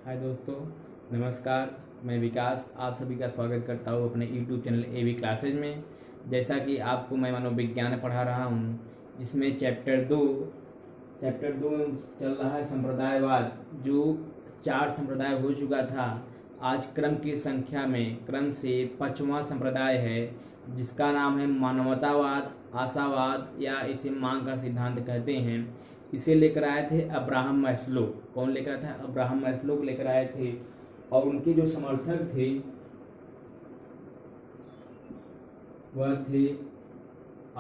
हाय दोस्तों, नमस्कार। मैं विकास आप सभी का स्वागत करता हूँ अपने यूट्यूब चैनल एवी क्लासेज में। जैसा कि आपको मैं मनोविज्ञान पढ़ा रहा हूँ, जिसमें चैप्टर 2 चल रहा है संप्रदायवाद, जो 4 संप्रदाय हो चुका था। आज क्रम की संख्या में क्रम से 5वां संप्रदाय है, जिसका नाम है मानवतावाद, आशावाद या इसे मांग का सिद्धांत कहते हैं। इसे लेकर आए थे अब्राहम मैस्लो। कौन लेकर आया था? अब्राहम मैस्लो को लेकर आए थे। और उनके जो समर्थक थे वह थे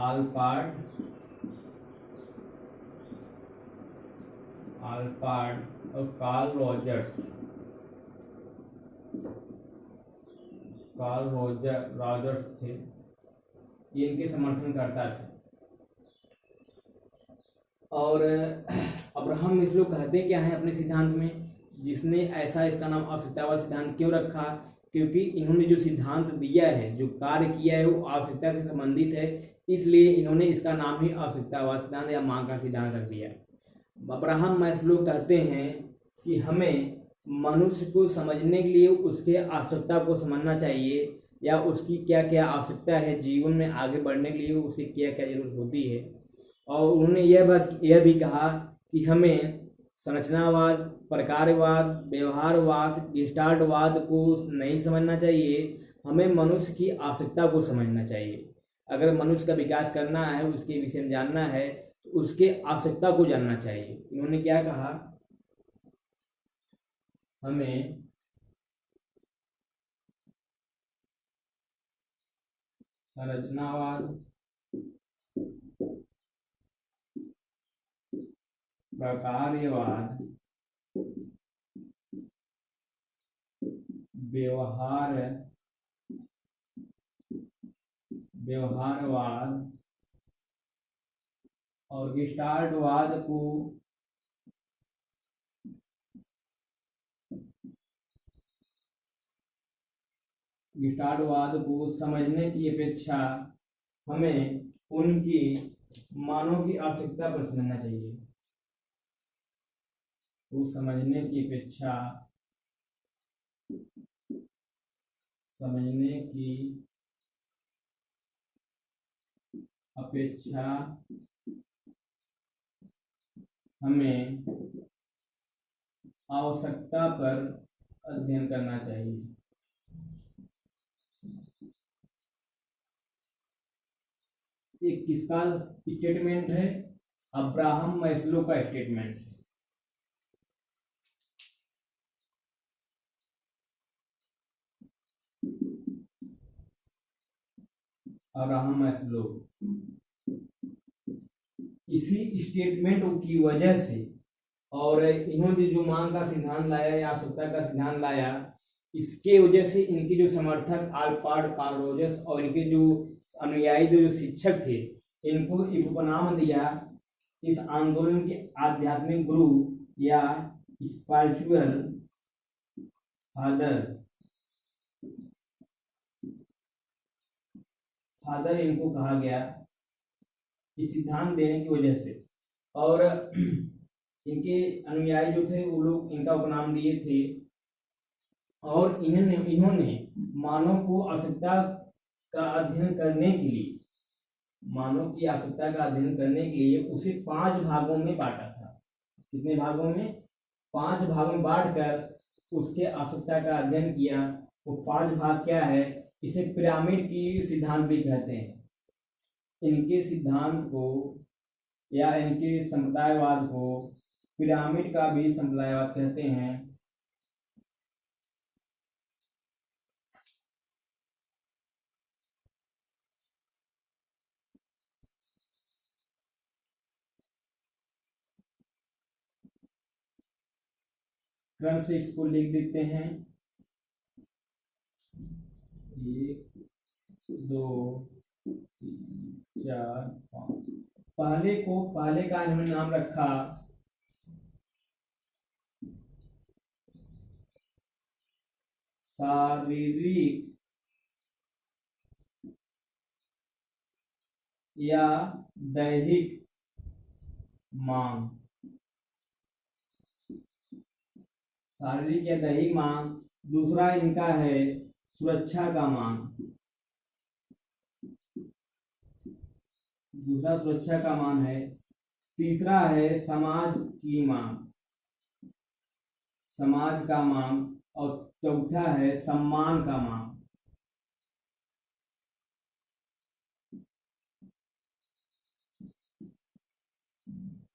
आलपार्ड और कार्ल रॉजर्स थे। ये इनके समर्थन करता थे। और अब्राहम मैस्लो कहते क्या है अपने सिद्धांत में, जिसने ऐसा इसका नाम आवश्यकतावाद सिद्धांत क्यों रखा? क्योंकि इन्होंने जो सिद्धांत दिया है, जो कार्य किया है, वो आवश्यकता से संबंधित है। इसलिए इन्होंने इसका नाम ही आवश्यकतावाद सिद्धांत या मांग का सिद्धांत रख दिया। अब्राहम मैस्लो कहते हैं कि हमें मनुष्य को समझने के लिए उसके आवश्यकता को समझना चाहिए, या उसकी क्या क्या आवश्यकता है जीवन में आगे बढ़ने के लिए, उसे क्या क्या जरूरत होती है। और उन्होंने यह भी कहा कि हमें संरचनावाद, प्रकारवाद, व्यवहारवाद, गेस्टाल्टवाद को नहीं समझना चाहिए। हमें मनुष्य की आवश्यकता को समझना चाहिए। अगर मनुष्य का विकास करना है, उसके विषय में जानना है, तो उसके आवश्यकता को जानना चाहिए। इन्होंने क्या कहा? हमें संरचनावाद, प्रकारवाद, व्यवहारवाद और गिस्टार्टवाद को समझने की अपेक्षा हमें उनकी मानव की आवश्यकता पर समझना चाहिए। वो समझने की अपेक्षा हमें आवश्यकता पर अध्ययन करना चाहिए। एक किसका स्टेटमेंट है? अब्राहम मैस्लो का स्टेटमेंट है। अब्राहम मैस्लो इसी स्टेटमेंट की वजह से, और इन्होंने जो मांग का सिद्धांत लाया या आवश्यकता का सिद्धांत लाया, इसके वजह से इनके जो समर्थक आल्पार्ड, कार्ल रॉजर्स और इनके जो अनुयायी जो शिक्षक थे, इनको एक उपनाम दिया इस आंदोलन के आध्यात्मिक गुरु या स्पिरिचुअल फादर इनको कहा गया, इस सिद्धांत देने की वजह से। और इनके अनुयायी जो थे वो लोग इनका उपनाम दिए थे। और इन्होंने मानव को आवश्यकता का अध्ययन करने के लिए, मानव की आवश्यकता का अध्ययन करने के लिए उसे 5 भागों में बांटा था। कितने भागों में? 5 भागों में बांटकर उसके आवश्यकता का अध्ययन किया। वो 5 भाग क्या है? इसे पिरामिड की सिद्धांत भी कहते हैं। इनके सिद्धांत को या इनके संप्रदायवाद को पिरामिड का भी संप्रदायवाद कहते हैं। क्रम से इसको लिख देते हैं। 1 2 3 4 5। पहले का इन्होंने नाम रखा शारीरिक या दैहिक मांग। शारीरिक या दैहिक मांग, दूसरा इनका है सुरक्षा का मांग, दूसरा सुरक्षा का मांग है, तीसरा है समाज की मांग, समाज का मांग, और चौथा है सम्मान का मांग।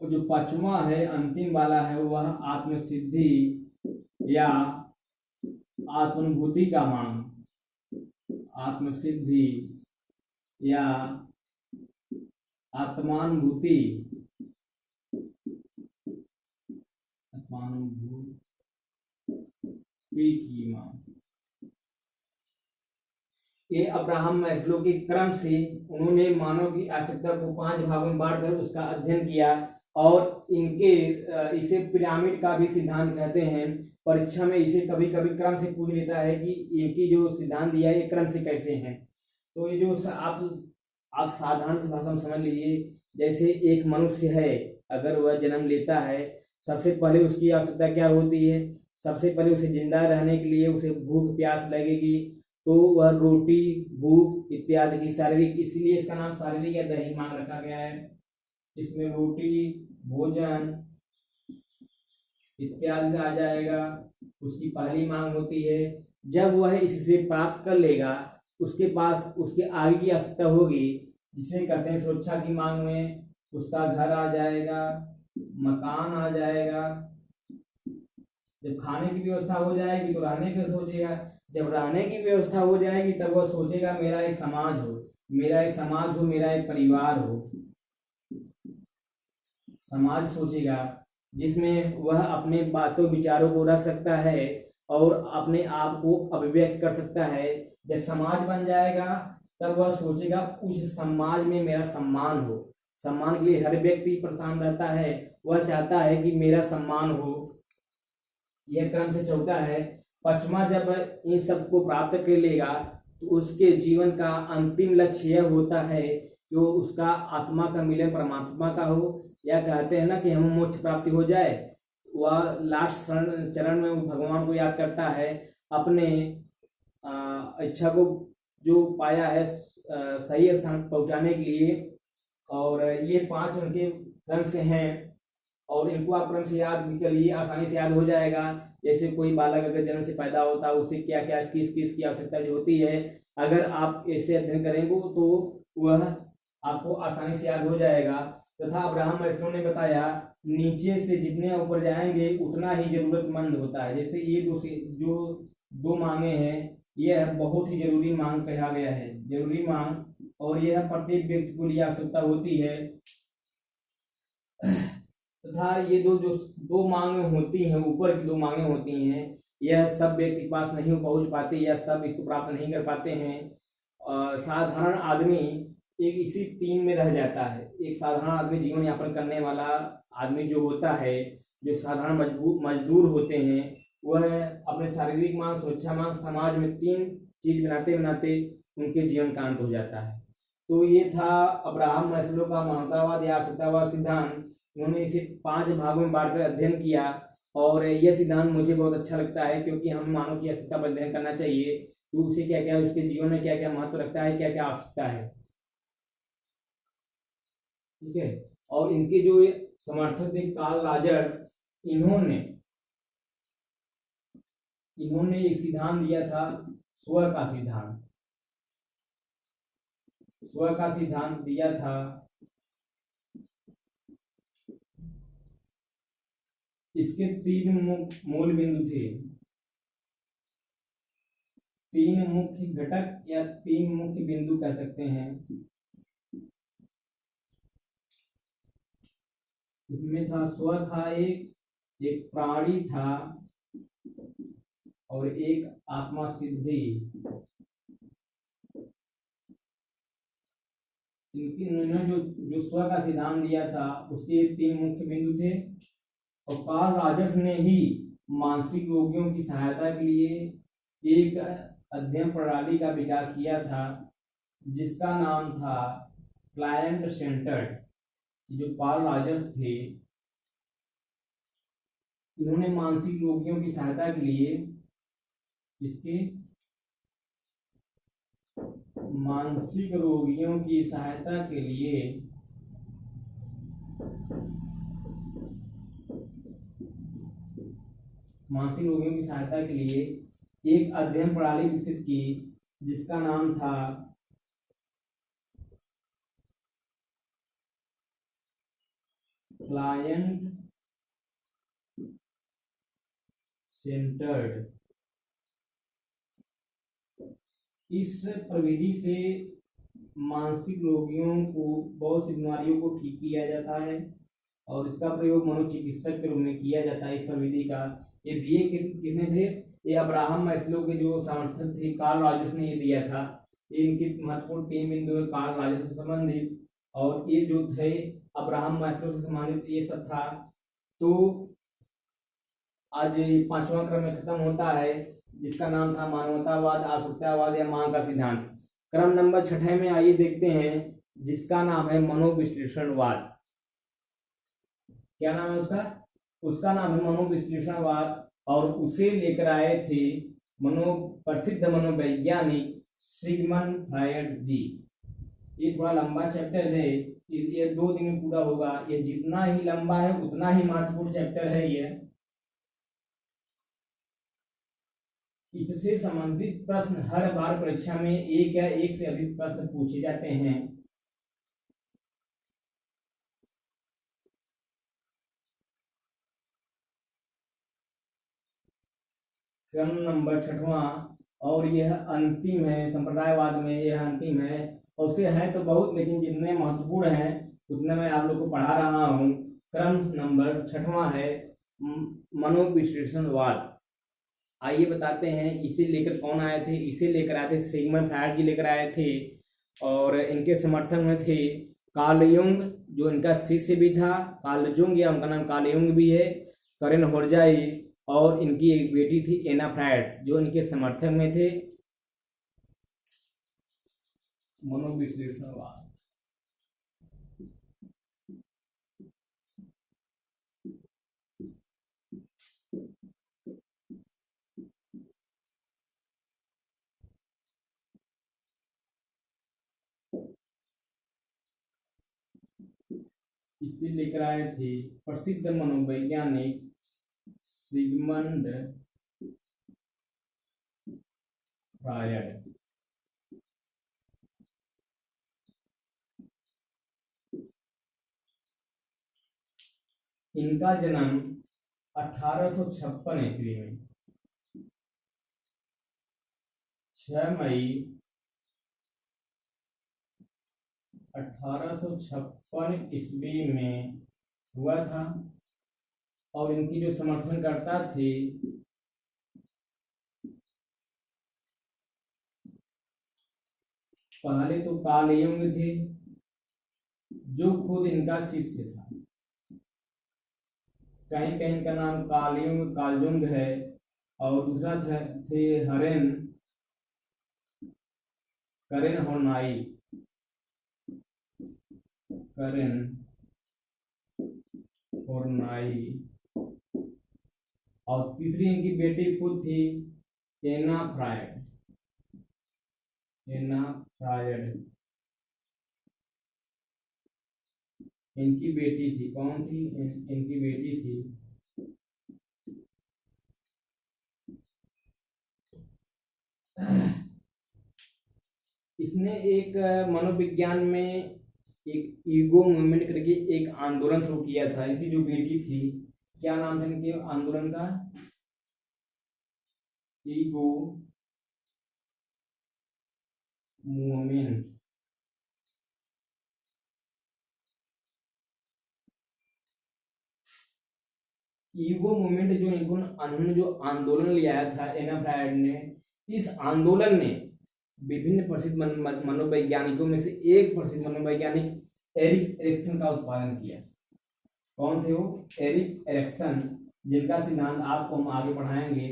और जो पांचवा है अंतिम वाला है वह आत्मसिद्धि या आत्मानुभूति का मांग, आत्मसिद्धि या आत्मानुभूति, आत्मानुभूति की मांग। ये अब्राहम मैस्लो के क्रम से उन्होंने मानव की आवश्यकता को 5 भागों में बांटकर उसका अध्ययन किया, और इनके इसे पिरामिड का भी सिद्धांत कहते हैं। परीक्षा में इसे कभी कभी क्रम से पूछ लेता है कि इनकी जो सिद्धांत दिया है ये क्रम से कैसे हैं। तो ये जो आप साधारण से भाषा में समझ लीजिए, जैसे एक मनुष्य है, अगर वह जन्म लेता है, सबसे पहले उसकी आवश्यकता क्या होती है? सबसे पहले उसे जिंदा रहने के लिए उसे भूख प्यास लगेगी, तो वह रोटी, भूख इत्यादि की शारीरिक, इसलिए इसका नाम शारीरिक या दैहिक मांग रखा गया है। इसमें रोटी, भोजन इत्यादि से आ जाएगा, उसकी पहली मांग होती है। जब वह इससे प्राप्त कर लेगा, उसके पास उसके आगे की आवश्यकता होगी, जिसे कहते हैं सुरक्षा की मांग में उसका घर आ जाएगा, मकान आ जाएगा। जब खाने की व्यवस्था हो जाएगी तो रहने की सोचेगा, जब रहने की व्यवस्था हो जाएगी तब वह सोचेगा मेरा एक समाज हो, मेरा एक समाज हो, मेरा एक परिवार हो। समाज सोचेगा जिसमें वह अपने बातों विचारों को रख सकता है और अपने आप को अभिव्यक्त कर सकता है। जब समाज बन जाएगा तब वह सोचेगा उस समाज में मेरा सम्मान हो। सम्मान के लिए हर व्यक्ति परेशान रहता है, वह चाहता है कि मेरा सम्मान हो। यह क्रम से चौथा है। पांचवा, जब इन सब को प्राप्त कर लेगा तो उसके जीवन का अंतिम लक्ष्य यह होता है कि वो उसका आत्मा का मिलन परमात्मा का हो, या कहते हैं ना कि हमें मोक्ष प्राप्ति हो जाए। वह लास्ट चरण में भगवान को याद करता है, अपने इच्छा को जो पाया है सही स्थान पहुंचाने के लिए। और ये 5 उनके क्रम से हैं, और इनको आप क्रम से याद भी करिए, आसानी से याद हो जाएगा। जैसे कोई बालक अगर जन्म से पैदा होता है, उसे क्या क्या किस किस की आवश्यकता जो होती है, अगर आप ऐसे अध्ययन करेंगे तो वह आपको आसानी से याद हो जाएगा। तथा अब्राहम मैस्लो ने बताया, नीचे से जितने ऊपर जाएंगे उतना ही जरूरतमंद होता है। जैसे ये जो दो मांगे हैं, यह बहुत ही जरूरी मांग कहा गया है, जरूरी मांग, और यह प्रत्येक व्यक्ति को लिए आवश्यकता होती है। तथा ये जो दो मांगे होती हैं, ऊपर की 2 मांगे होती हैं, यह सब व्यक्ति के पास नहीं पहुंच पाते, या सब इसको प्राप्त नहीं कर पाते हैं। साधारण आदमी एक इसी 3 में रह जाता है। एक साधारण आदमी, जीवन यापन करने वाला आदमी जो होता है, जो साधारण मजदूर होते हैं, वह अपने शारीरिक मांग, सुरक्षा मांग, समाज में 3 चीज बनाते बनाते उनके जीवन का अंत हो जाता है। तो ये था अब्राहम मैस्लो का मानवतावाद या आवश्यकतावाद सिद्धांत। उन्होंने इसे 5 भागों में बांटकर अध्ययन किया, और यह सिद्धांत मुझे बहुत अच्छा लगता है, क्योंकि हम मानव की आवश्यकता पर अध्ययन करना चाहिए कि उसे क्या क्या, उसके जीवन में क्या क्या महत्व रखता है, क्या क्या आवश्यकता है। ठीक है। और इनके जो समर्थक थे कार्ल रॉजर्स, इन्होंने एक सिद्धांत दिया था, स्व का सिद्धांत। स्व का सिद्धांत दिया था। इसके 3 मूल बिंदु थे, 3 मुख्य घटक या 3 मुख्य बिंदु कह सकते हैं। इसमें था स्व था, एक प्राणी था, और एक आत्मा सिद्धि। इन्होंने जो स्व का सिद्धांत दिया था उसके 3 मुख्य बिंदु थे। और कार्ल रॉजर्स ने ही मानसिक रोगियों की सहायता के लिए एक अध्ययन प्रणाली का विकास किया था, जिसका नाम था क्लाइंट सेंटर्ड। जो कार्ल रॉजर्स थे, इन्होंने मानसिक रोगियों की सहायता के लिए इसके मानसिक रोगियों की सहायता के लिए एक अध्ययन प्रणाली विकसित की जिसका नाम था क्लाइंट सेंटर्ड। इस प्रविधि से मानसिक रोगियों को बहुत सी बीमारियों को ठीक किया जाता है और इसका प्रयोग मनोचिकित्सक के रूप में किया जाता है। इस प्रविधि का ये दिए किसने थे? ये अब्राहम मैस्लो के जो समर्थक थे कार्ल रॉजर्स ने ये दिया था। ये इनके महत्वपूर्ण 3 बिंदु है कार्ल रॉजर्स से संबंधित, और ये जो थे अब्राहम मैस्लो से संबंधित ये सब था। तो आज 5वां क्रम में खत्म होता है जिसका नाम था मानवतावाद, आवश्यकतावाद या मांग का सिद्धांत। क्रम नंबर 6 में आइए देखते हैं जिसका नाम है मनोविश्लेषणवाद। क्या नाम है उसका? उसका नाम है मनोविश्लेषणवाद और उसे लेकर आए थे प्रसिद्ध मनोवैज्ञानिक सिगमंड फ्रायड जी। ये थोड़ा लंबा चैप्टर है, ये 2 दिन में पूरा होगा। ये जितना ही लंबा है उतना ही महत्वपूर्ण चैप्टर है ये। इससे संबंधित प्रश्न हर बार परीक्षा में एक या एक से अधिक प्रश्न पूछे जाते हैं। क्रम नंबर 6वां और यह अंतिम है, संप्रदायवाद में यह अंतिम है। और उसे है तो बहुत, लेकिन जितने महत्वपूर्ण हैं उतने मैं आप लोग को पढ़ा रहा हूँ। क्रम नंबर 6वां है मनोविश्लेषणवाद। आइए बताते हैं इसे लेकर कौन आए थे। इसे लेकर आए थे सिगमंड फ्रायड जी लेकर आए थे और इनके समर्थन में थे कार्ल युंग जो इनका शिष्य भी था, कार्ल जुंग या उनका नाम कार्ल युंग भी है, करेन होर्जाई और इनकी एक बेटी थी एना फ्रायड जो इनके समर्थन में थे। मनोविश्लेषणवाद इसे लेकर आए थे प्रसिद्ध मनोवैज्ञानिक सिगमंड फ्रायड। इनका जन्म 1856 ईस्वी में 6 मई 1856 ईस्वी में हुआ था। और इनकी जो समर्थनकर्ता थे पहले तो कार्ल युंग थे जो खुद इनका शिष्य था। कहीं कहीं इनका नाम कार्ल युंग कार्ल जुंग है और दूसरा थे करेन होर्नाई और तीसरी इनकी बेटी खुद थी एना फ्रायड। इनकी बेटी थी, कौन थी? इनकी बेटी थी इसने एक मनोविज्ञान में एक ईगो मूवमेंट करके एक आंदोलन शुरू किया था। इनकी जो बेटी थी, क्या नाम था इनके आंदोलन का? Ego movement. ईगो मूवमेंट जो इन्होंने जो आंदोलन लिया था एना फ्रायड ने, इस आंदोलन ने विभिन्न प्रसिद्ध मनोवैज्ञानिकों में से एक प्रसिद्ध मनोवैज्ञानिक एरिक एरिक्सन का उत्पादन किया। कौन थे वो? एरिक एरिक्सन, जिनका सिद्धांत आपको हम आगे पढ़ाएंगे।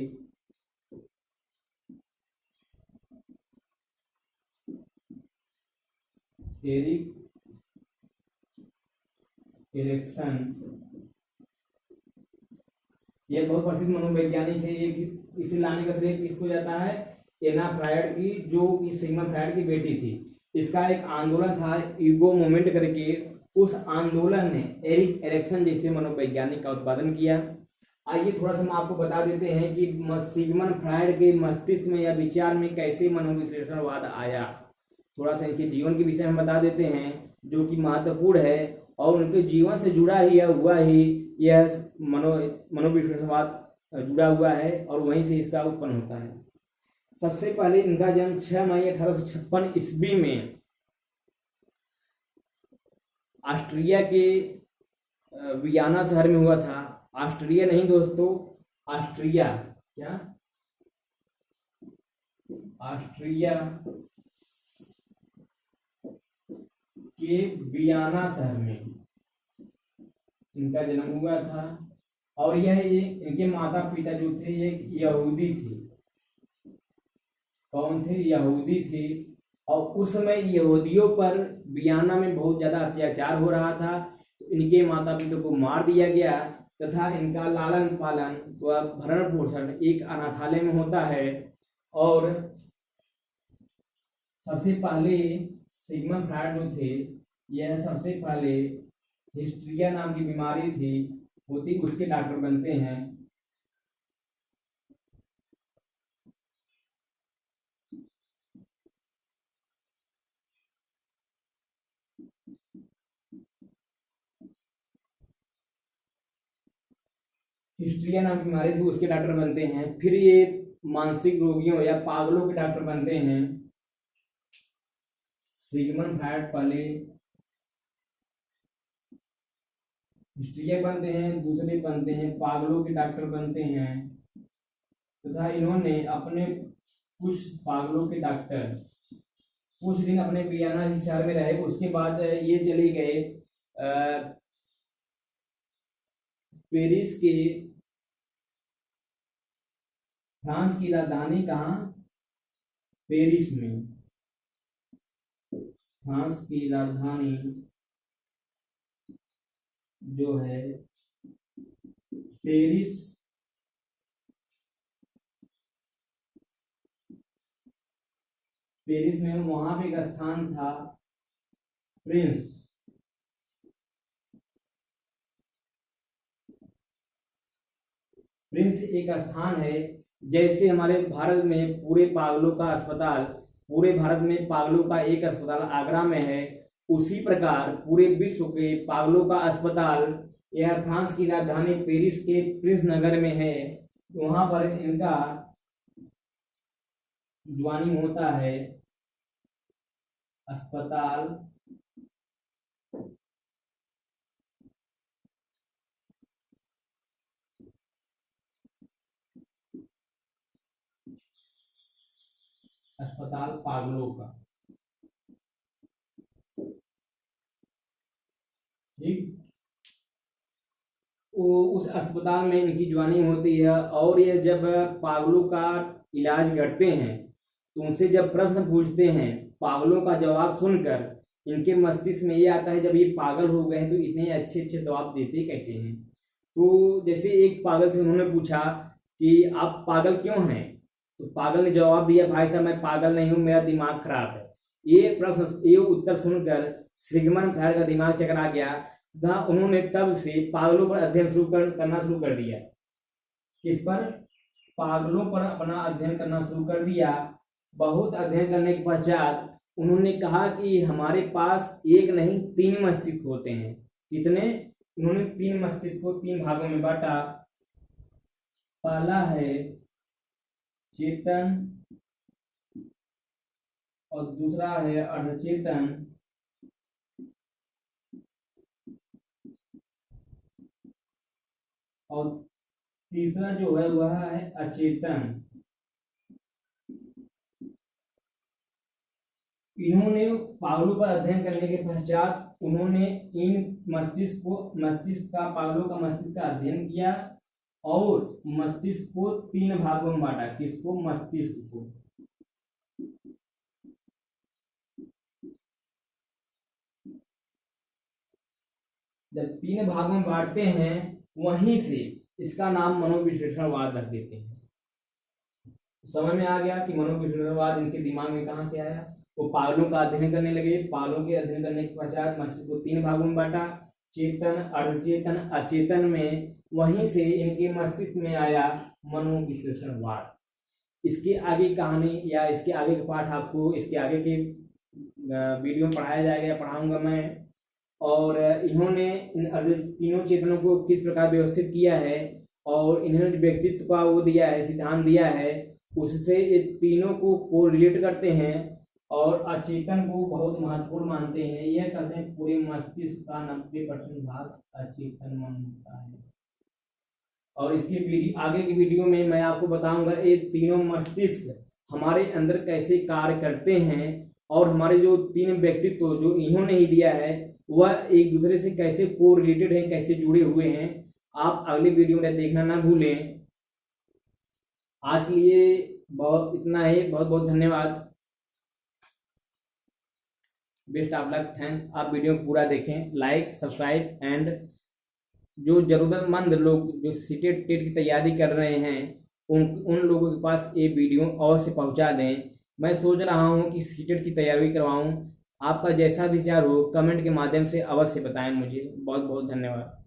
एरिक एरिक्सन ये बहुत प्रसिद्ध मनोवैज्ञानिक है। एक इसे लाने का श्रेय किसको जाता है? एना फ्रायड की, जो कि सिग्मंड फ्रायड की बेटी थी। इसका एक आंदोलन था ईगो मूवमेंट करके, उस आंदोलन ने एरिक एरिक्सन जैसे मनोवैज्ञानिक का उत्पादन किया। आइए थोड़ा सा हम आपको बता देते हैं कि सिगमंड फ्रायड के मस्तिष्क में या विचार में कैसे मनोविश्लेषणवाद आया। थोड़ा सा इनके जीवन के विषय में बता देते हैं, जो कि महत्वपूर्ण है और उनके जीवन से जुड़ा ही हुआ ही यह मनोविश्लेषणवाद जुड़ा हुआ है और वहीं से इसका उत्पन्न होता है। सबसे पहले इनका जन्म 6 मई 1856 ईस्वी में ऑस्ट्रिया के वियना शहर में हुआ था। ऑस्ट्रिया नहीं दोस्तों, ऑस्ट्रिया, क्या? ऑस्ट्रिया के वियना शहर में इनका जन्म हुआ था। और यह इनके माता पिता जो थे ये यहूदी थे। कौन थे? यहूदी थे। और उस समय यहूदियों पर वियना में बहुत ज्यादा अत्याचार हो रहा था, तो इनके माता पिता को मार दिया गया तथा इनका लालन पालन व भरण पोषण एक अनाथालय में होता है। और सबसे पहले सिगमंड फ्रायड जो थे, यह सबसे पहले हिस्ट्रिया नाम की बीमारी थी होती, उसके डॉक्टर बनते हैं। हिस्ट्रिया नाम की बीमारी थी, उसके डॉक्टर बनते हैं। फिर ये मानसिक रोगियों या पागलों के डॉक्टर बनते हैं। सिगमंड फ्रायड पहले हिस्ट्रिया बनते हैं, दूसरे बनते हैं पागलों के डॉक्टर बनते हैं तथा इन्होंने अपने कुछ पागलों के डॉक्टर कुछ दिन अपने वियना शहर में रहे। उसके बाद ये चले गए पेरिस के, फ्रांस की राजधानी कहाँ? पेरिस में। फ्रांस की राजधानी जो है पेरिस, पेरिस में वहां पे एक स्थान था प्रिंस। प्रिंस एक स्थान है, जैसे हमारे भारत में पूरे पागलों का अस्पताल, पूरे भारत में पागलों का एक अस्पताल आगरा में है, उसी प्रकार पूरे विश्व के पागलों का अस्पताल यह फ्रांस की राजधानी पेरिस के प्रिंस नगर में है। वहां पर इनका ज्वाइनिंग होता है। अस्पताल अस्पताल पागलों का, ठीक। उस अस्पताल में इनकी ज्वाइनिंग होती है और ये जब पागलों का इलाज करते हैं तो उनसे जब प्रश्न पूछते हैं, पागलों का जवाब सुनकर इनके मस्तिष्क में ये आता है, जब ये पागल हो गए हैं तो इतने अच्छे अच्छे जवाब देते कैसे हैं। तो जैसे एक पागल से उन्होंने पूछा कि आप पागल क्यों हैं, तो पागल ने जवाब दिया, भाई साहब मैं पागल नहीं हूँ, मेरा दिमाग खराब है। ये प्रश्न, ये उत्तर सुनकर सिगमंड फ्रायड का दिमाग चकरा गया तथा उन्होंने तब से पागलों पर अध्ययन करना शुरू कर दिया। किस पर? पागलों पर अपना अध्ययन करना शुरू कर दिया। बहुत अध्ययन करने के पश्चात उन्होंने कहा कि हमारे पास एक नहीं 3 मस्तिष्क होते हैं। कितने? उन्होंने 3 मस्तिष्क को 3 भागों में बांटा। पहला है चेतन और दूसरा है अर्धचेतन और तीसरा जो है वह है अचेतन। इन्होंने पागलों पर अध्ययन करने के पश्चात उन्होंने इन मस्तिष्क का पागलों का मस्तिष्क का अध्ययन किया और मस्तिष्क को 3 भागों में बांटा। किसको? मस्तिष्क को। जब 3 भागों में बांटते हैं, वहीं से इसका नाम मनोविश्लेषणवाद रख देते हैं। समझ में आ गया कि मनोविश्लेषणवाद इनके दिमाग में कहाँ से आया। वो पागलों का अध्ययन करने लगे। पागलों के अध्ययन करने के पश्चात मस्तिष्क को 3 भागों में बांटा, चेतन, अर्धचेतन, अचेतन में। वहीं से इनके मस्तिष्क में आया मनोविश्लेषणवाद। इसकी आगे कहानी या इसके आगे के पाठ आपको इसके आगे के वीडियो में पढ़ाया जाएगा, पढ़ाऊंगा मैं। और इन्होंने इन तीनों चेतनों को किस प्रकार व्यवस्थित किया है और इन्होंने व्यक्तित्व का वो दिया है, सिद्धांत दिया है, उससे ये तीनों को कोरिलेट करते हैं और अचेतन को बहुत महत्वपूर्ण मानते हैं। यह कहते हैं पूरे मस्तिष्क का 90% भाग अचेतन मन होता है। और इसके आगे की वीडियो में मैं आपको बताऊंगा ये तीनों मस्तिष्क हमारे अंदर कैसे कार्य करते हैं और हमारे जो 3 व्यक्तित्व जो इन्होंने ही दिया है वह एक दूसरे से कैसे कोरिलेटेड है, कैसे जुड़े हुए हैं। आप अगले वीडियो में देखना ना भूलें। आज के लिए बहुत इतना ही। बहुत बहुत धन्यवाद। Best of luck, thanks. आप वीडियो को पूरा देखें, लाइक, सब्सक्राइब एंड जो जरूरतमंद लोग जो सीटेट टेट की तैयारी कर रहे हैं उन लोगों के पास ये वीडियो और से पहुंचा दें। मैं सोच रहा हूं कि सीटेट की तैयारी करवाऊं। आपका जैसा विचार हो कमेंट के माध्यम से अवश्य बताएं मुझे। बहुत बहुत धन्यवाद।